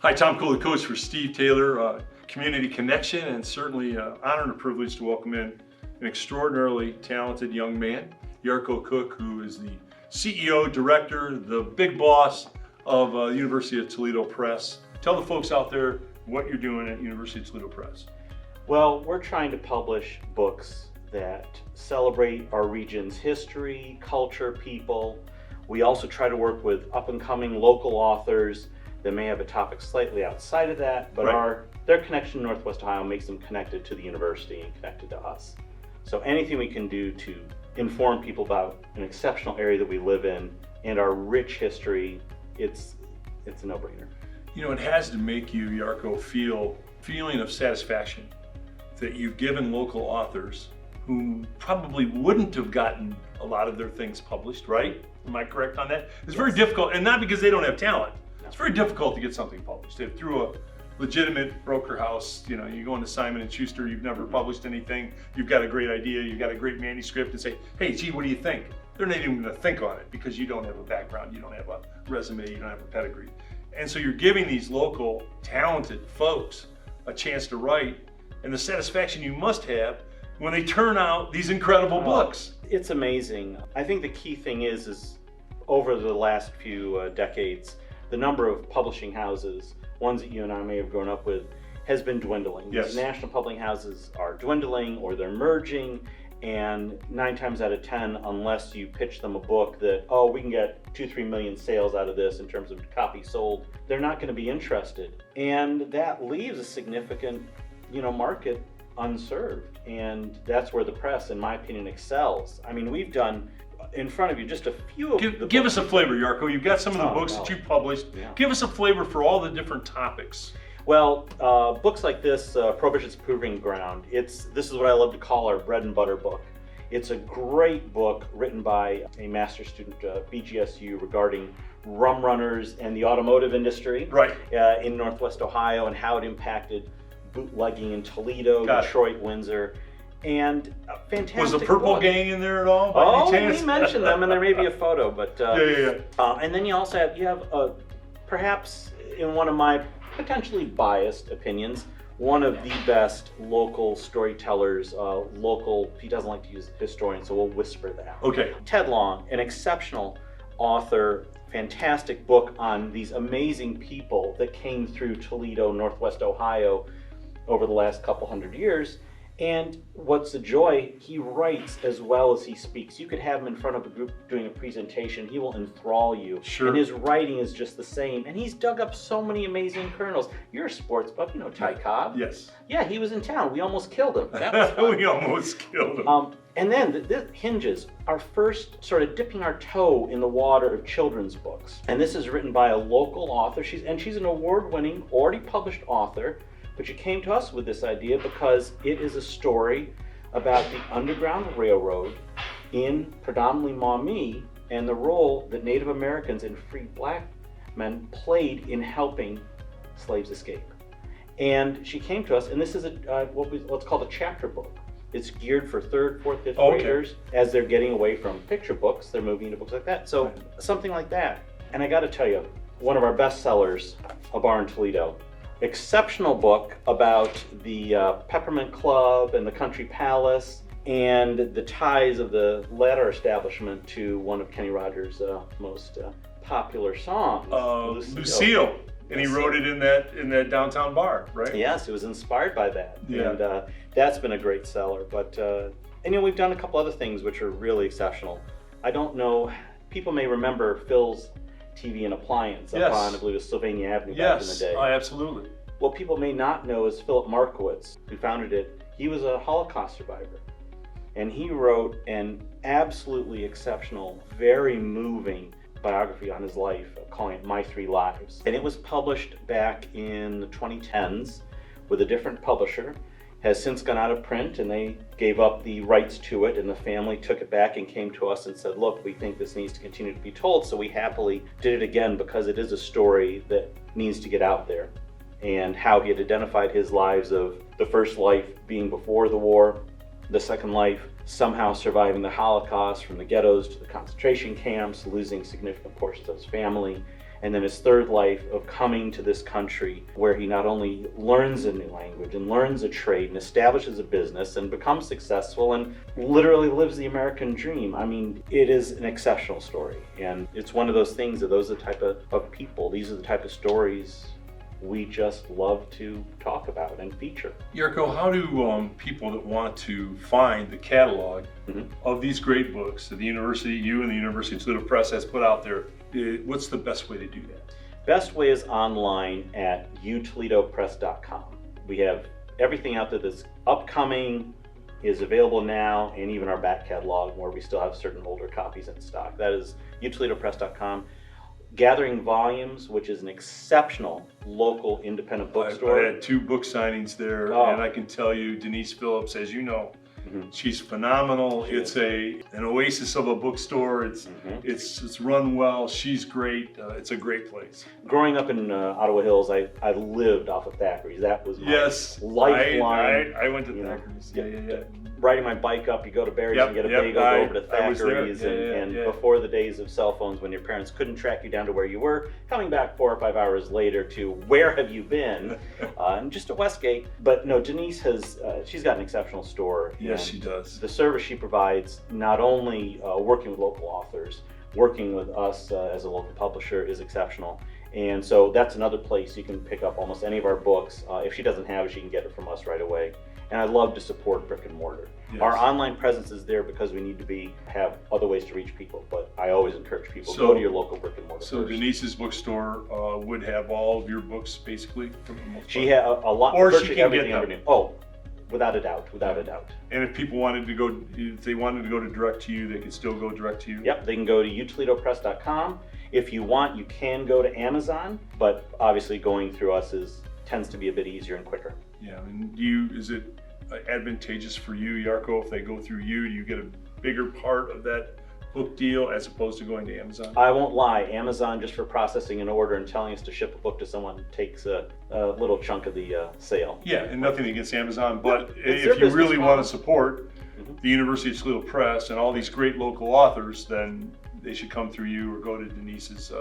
Hi, Tom Cole, the coach for Steve Taylor, Community Connection, and certainly an honor and a privilege to welcome in an extraordinarily talented young man, Yarko Kuk, who is the CEO, director, the big boss of University of Toledo Press. Tell the folks out there what you're doing at University of Toledo Press. Well, we're trying to publish books that celebrate our region's history, culture, people. We also try to work with up-and-coming local authors that may have a topic slightly outside of that, but Right. their connection to Northwest Ohio makes them connected to the university and connected to us. So anything we can do to inform people about an exceptional area that we live in and our rich history, it's a no-brainer. You know, it has to make you, Yarko, feeling of satisfaction that you've given local authors who probably wouldn't have gotten a lot of their things published, right? Am I correct on that? It's very difficult, and not because they don't have talent. No. It's very difficult to get something published. If through a legitimate broker house, you know, you go into Simon & Schuster, you've never published anything, you've got a great idea, you've got a great manuscript, and say, hey, gee, what do you think? They're not even gonna think on it because you don't have a background, you don't have a resume, you don't have a pedigree. And so you're giving these local talented folks a chance to write, and the satisfaction you must have when they turn out these incredible books. It's amazing. I think the key thing is over the last few decades, the number of publishing houses, ones that you and I may have grown up with, has been dwindling. Yes. These national publishing houses are dwindling or they're merging, and 9 times out of 10, unless you pitch them a book that, oh, we can get 2-3 million sales out of this in terms of copies sold, they're not going to be interested. And that leaves a significant, market unserved. And that's where the press, in my opinion, excels. I mean, we've done in front of you just a few of the Give us a flavor, Yarko. You've got some of the books no. that you've published. Yeah. Give us a flavor for all the different topics. Well, books like this, Prohibition's Proving Ground, this is what I love to call our bread and butter book. It's a great book written by a master's student, BGSU, regarding rum runners and the automotive industry Right. in Northwest Ohio and how it impacted bootlegging in Toledo, Got it. Detroit, Windsor, and a fantastic Was the Purple book. Gang in there at all? By any chance? We mentioned them, and there may be a photo, but Yeah. and then you also have perhaps in one of my potentially biased opinions, one of the best local storytellers, he doesn't like to use historian, so we'll whisper that. Okay. Ted Long, an exceptional author, fantastic book on these amazing people that came through Toledo, Northwest Ohio over the last couple hundred years. And what's the joy, he writes as well as he speaks. You could have him in front of a group doing a presentation, he will enthrall you. Sure. And his writing is just the same. And he's dug up so many amazing kernels. You're a sports buff, Ty Cobb. Yes. Yeah, he was in town. We almost killed him. That was fun. We almost killed him. And then this hinges our first sort of dipping our toe in the water of children's books. And this is written by a local author. She's an award-winning, already published author. But she came to us with this idea because it is a story about the Underground Railroad in predominantly Maumee and the role that Native Americans and free black men played in helping slaves escape. And she came to us, and this is what's called a chapter book. It's geared for 3rd, 4th, 5th graders. As they're getting away from picture books, they're moving into books like that. So something like that. And I got to tell you, one of our best sellers, A Bar in Toledo. Exceptional book about the Peppermint Club and the Country Palace and the ties of the latter establishment to one of Kenny Rogers' most popular songs, Lucille. And he wrote it in that downtown bar, right? Yes, it was inspired by that. Yeah. And that's been a great seller. But we've done a couple other things which are really exceptional. I don't know, people may remember Phil's TV and Appliance up on, I believe it was Sylvania Avenue back in the day. Yes, absolutely. What people may not know is Philip Markowitz, who founded it. He was a Holocaust survivor. And he wrote an absolutely exceptional, very moving biography on his life, calling it My 3 Lives. And it was published back in the 2010s with a different publisher. Has since gone out of print, and they gave up the rights to it, and the family took it back and came to us and said, look, we think this needs to continue to be told, so we happily did it again because it is a story that needs to get out there. And how he had identified his lives of the first life being before the war, the second life somehow surviving the Holocaust, from the ghettos to the concentration camps, losing significant portions of his family, and then his third life of coming to this country where he not only learns a new language and learns a trade and establishes a business and becomes successful and literally lives the American dream. I mean, it is an exceptional story, and it's one of those things that those are the type of people, these are the type of stories we just love to talk about and feature. Yarko, how do people that want to find the catalog of these great books that the university, you and the University of Toledo Press has put out there, what's the best way to do that? Best way is online at utoledopress.com. We have everything out there that's upcoming, is available now, and even our back catalog where we still have certain older copies in stock. That is utoledopress.com. Gathering Volumes, which is an exceptional local independent bookstore. I had 2 book signings there, and I can tell you, Denise Phillips, as you know, she's phenomenal. It's an oasis of a bookstore. It's run well. She's great. It's a great place. Growing up in Ottawa Hills, I lived off of Thackeray's. That was my lifeline. I went to Thackeray's. Yeah. Riding my bike up, you go to Barry's and get a bagel, go over to Thackeray's, and before the days of cell phones when your parents couldn't track you down to where you were, coming back 4 or 5 hours later to where have you been, and just at Westgate. But no, Denise has, she's got an exceptional store. Yes, she does. The service she provides, not only working with local authors, working with us as a local publisher is exceptional. And so that's another place you can pick up almost any of our books. If she doesn't have it, she can get it from us right away. And I love to support brick and mortar. Yes. Our online presence is there because we need to have other ways to reach people, but I always encourage people, go to your local brick and mortar So first. Denise's bookstore would have all of your books basically? For the most she has a lot, or virtually she can everything get them. underneath. Oh, without a doubt. And if people wanted to go, if they wanted to go to direct to you, they could still go direct to you? Yep, they can go to utoledopress.com. If you want, you can go to Amazon, but obviously going through us tends to be a bit easier and quicker. Yeah, and is it advantageous for you, Yarko, if they go through you? Do you get a bigger part of that book deal as opposed to going to Amazon? I won't lie, Amazon, just for processing an order and telling us to ship a book to someone, takes a little chunk of the sale. Yeah, and nothing against Amazon, but if you really want to support the University of Toledo Press and all these great local authors, then they should come through you or go to Denise's.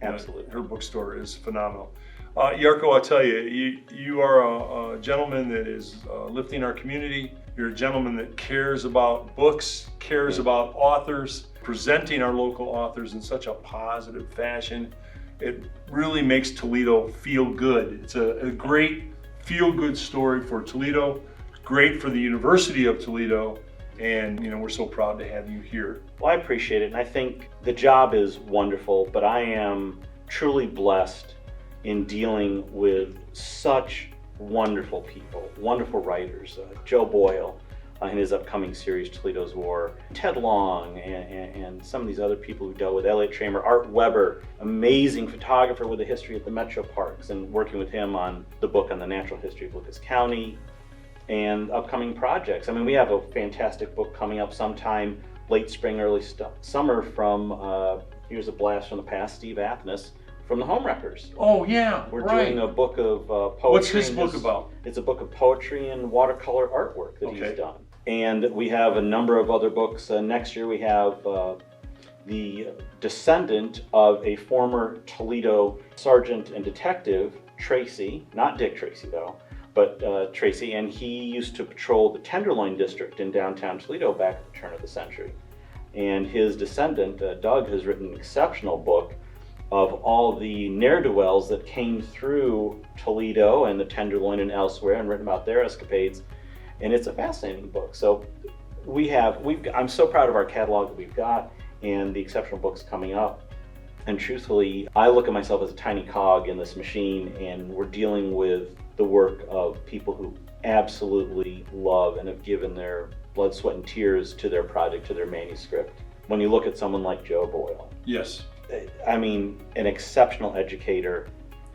Absolutely. Her bookstore is phenomenal. Yarko, I'll tell you, you are a gentleman that is lifting our community. You're a gentleman that cares about books, cares about authors, presenting our local authors in such a positive fashion. It really makes Toledo feel good. It's a great feel-good story for Toledo, great for the University of Toledo, and we're so proud to have you here. Well, I appreciate it, and I think the job is wonderful, but I am truly blessed in dealing with such wonderful people, wonderful writers. Joe Boyle in his upcoming series, Toledo's War, Ted Long, and some of these other people who dealt with Elliot Tramer, Art Weber, amazing photographer with a history at the Metro Parks, and working with him on the book on the natural history of Lucas County, and upcoming projects. I mean, we have a fantastic book coming up sometime late spring, early summer from, here's a blast from the past, Steve Athnas, from the Homewreckers. Oh yeah, We're doing a book of poetry. What's his book about? It's a book of poetry and watercolor artwork that he's done. And we have a number of other books. Next year we have the descendant of a former Toledo sergeant and detective, Tracy, not Dick Tracy though, but Tracy, and he used to patrol the Tenderloin district in downtown Toledo back at the turn of the century. And his descendant, Doug, has written an exceptional book of all the ne'er-do-wells that came through Toledo and the Tenderloin and elsewhere, and written about their escapades. And it's a fascinating book. So I'm so proud of our catalog that we've got and the exceptional books coming up. And truthfully, I look at myself as a tiny cog in this machine, and we're dealing with the work of people who absolutely love and have given their blood, sweat, and tears to their project, to their manuscript. When you look at someone like Joe Boyle. Yes. I mean, an exceptional educator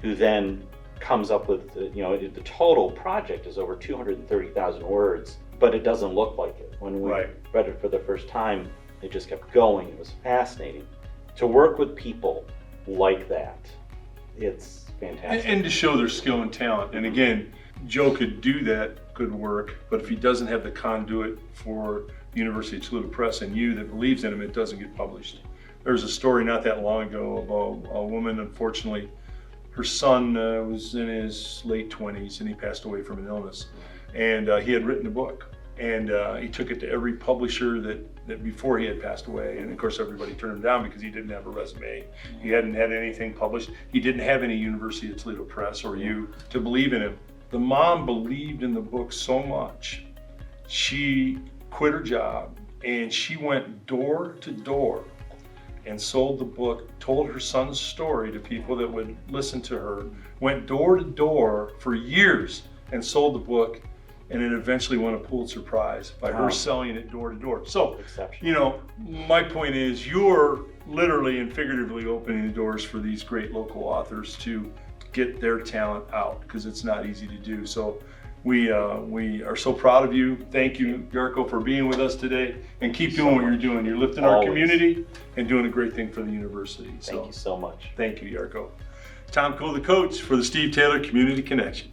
who then comes up with, the total project is over 230,000 words, but it doesn't look like it. When we read it for the first time, it just kept going. It was fascinating. To work with people like that, it's fantastic. And to show their skill and talent. And again, Joe could do that good work, but if he doesn't have the conduit for the University of Toledo Press and you that believes in him, it doesn't get published. There was a story not that long ago of a woman, unfortunately, her son was in his late 20s and he passed away from an illness. And he had written a book, and he took it to every publisher that before he had passed away. And of course, everybody turned him down because he didn't have a resume. He hadn't had anything published. He didn't have any University of Toledo Press or you to believe in him. The mom believed in the book so much, she quit her job and she went door to door and sold the book, told her son's story to people that would listen to her, went door to door for years and sold the book, and it eventually won a Pulitzer Prize by her selling it door to door. So, you know, my point is you're literally and figuratively opening the doors for these great local authors to get their talent out, because it's not easy to do. So we are so proud of you. Thank you, Yarko, for being with us today, and keep doing what you're doing. You're lifting our community and doing a great thing for the university. Thank you so much. Thank you, Yarko. Tom Cole, the coach for the Steve Taylor Community Connection.